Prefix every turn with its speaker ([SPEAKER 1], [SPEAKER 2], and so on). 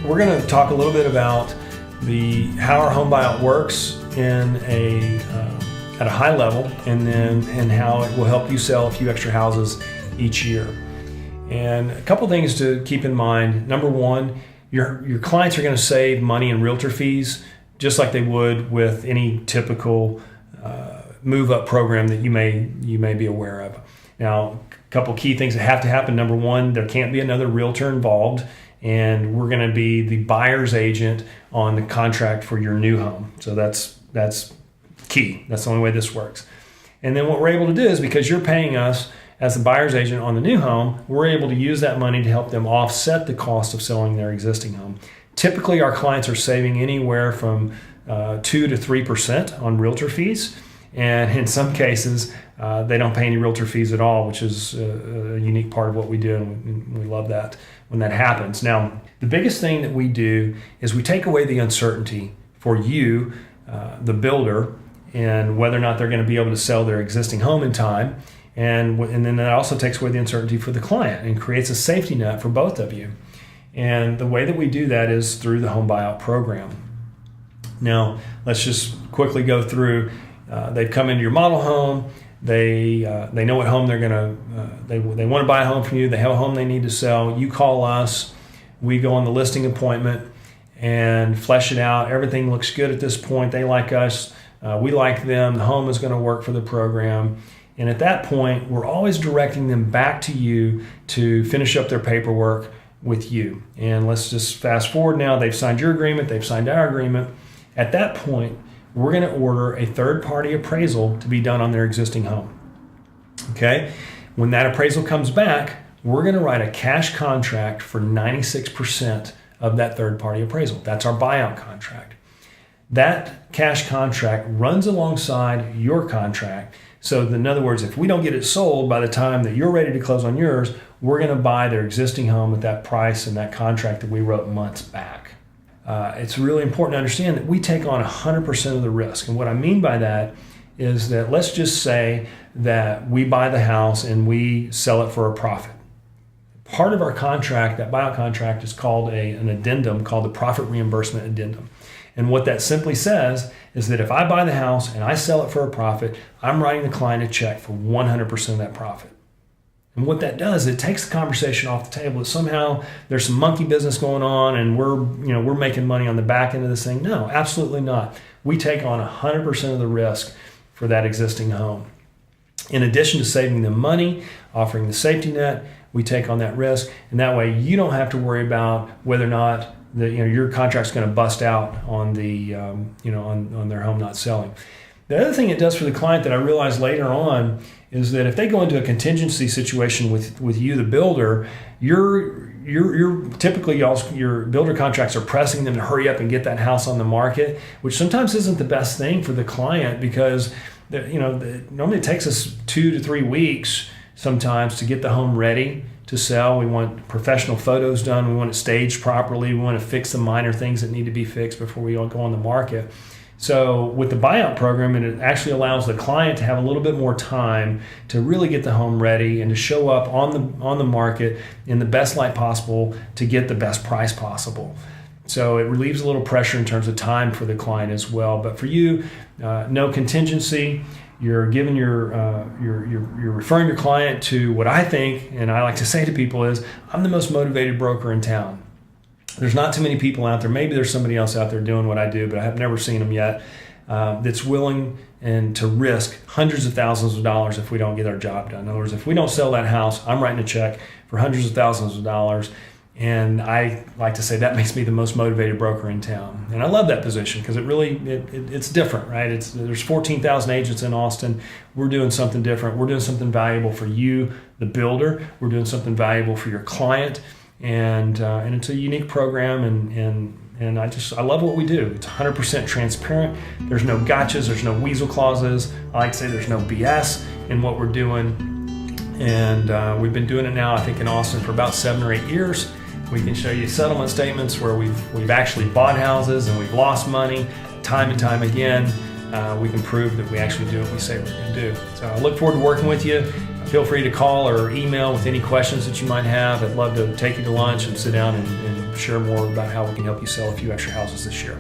[SPEAKER 1] we're going to talk a little bit about how our home buyout works at a high level, and how it will help you sell a few extra houses each year. And a couple things to keep in mind. Number one, your clients are going to save money in realtor fees just like they would with any typical move-up program that you may be aware of. Now, a couple key things that have to happen. Number one, there can't be another realtor involved, and we're going to be the buyer's agent on the contract for your new home. So that's key. That's the only way this works. And then what we're able to do is, because you're paying us as the buyer's agent on the new home, we're able to use that money to help them offset the cost of selling their existing home. Typically, our clients are saving anywhere from 2 to 3% on realtor fees. And in some cases, they don't pay any realtor fees at all, which is a unique part of what we do, and we love that when that happens. Now, the biggest thing that we do is we take away the uncertainty for you, the builder, and whether or not they're going to be able to sell their existing home in time. And then that also takes away the uncertainty for the client and creates a safety net for both of you. And the way that we do that is through the home buyout program. Now, let's just quickly go through. They've come into your model home. They know what home they're gonna. They want to buy a home from you. They have a home they need to sell. You call us. We go on the listing appointment and flesh it out. Everything looks good at this point. They like us. We like them. The home is going to work for the program. And at that point, we're always directing them back to you to finish up their paperwork with you. And let's just fast forward now. They've signed your agreement. They've signed our agreement. At that point, we're going to order a third-party appraisal to be done on their existing home. Okay? When that appraisal comes back, we're going to write a cash contract for 96% of that third-party appraisal. That's our buyout contract. That cash contract runs alongside your contract. So in other words, if we don't get it sold by the time that you're ready to close on yours, we're going to buy their existing home at that price and that contract that we wrote months back. It's really important to understand that we take on 100% of the risk. And what I mean by that is that let's just say that we buy the house and we sell it for a profit. Part of our contract, that buyout contract, is called an addendum called the profit reimbursement addendum. And what that simply says is that if I buy the house and I sell it for a profit, I'm writing the client a check for 100% of that profit. And what that does, it takes the conversation off the table that somehow there's some monkey business going on and we're making money on the back end of this thing. No, absolutely not. We take on 100% of the risk for that existing home. In addition to saving them money, offering the safety net, we take on that risk, and that way you don't have to worry about whether or not your contract's going to bust out on the on their home not selling. The other thing it does for the client that I realized later on is that if they go into a contingency situation with you, the builder, you're typically your builder contracts are pressing them to hurry up and get that house on the market, which sometimes isn't the best thing for the client because normally it takes us 2 to 3 weeks sometimes to get the home ready to sell. We want professional photos done. We want it staged properly. We want to fix the minor things that need to be fixed before we go on the market. So with the buyout program, it actually allows the client to have a little bit more time to really get the home ready and to show up on the market in the best light possible to get the best price possible. So it relieves a little pressure in terms of time for the client as well. But for you, no contingency. You're giving you're referring your client to what I think, and I like to say to people is, I'm the most motivated broker in town. There's not too many people out there. Maybe there's somebody else out there doing what I do, but I have never seen them yet. That's willing and to risk hundreds of thousands of dollars if we don't get our job done. In other words, if we don't sell that house, I'm writing a check for hundreds of thousands of dollars. And I like to say that makes me the most motivated broker in town. And I love that position because it's different, right? There's 14,000 agents in Austin. We're doing something different. We're doing something valuable for you, the builder. We're doing something valuable for your client. And it's a unique program. And I love what we do. It's 100% transparent. There's no gotchas. There's no weasel clauses. I like to say there's no BS in what we're doing. And we've been doing it now, I think, in Austin for about 7 or 8 years. We can show you settlement statements where we've actually bought houses and we've lost money time and time again. We can prove that we actually do what we say we're going to do. So I look forward to working with you. feel free to call or email with any questions that you might have. I'd love to take you to lunch and sit down and share more about how we can help you sell a few extra houses this year.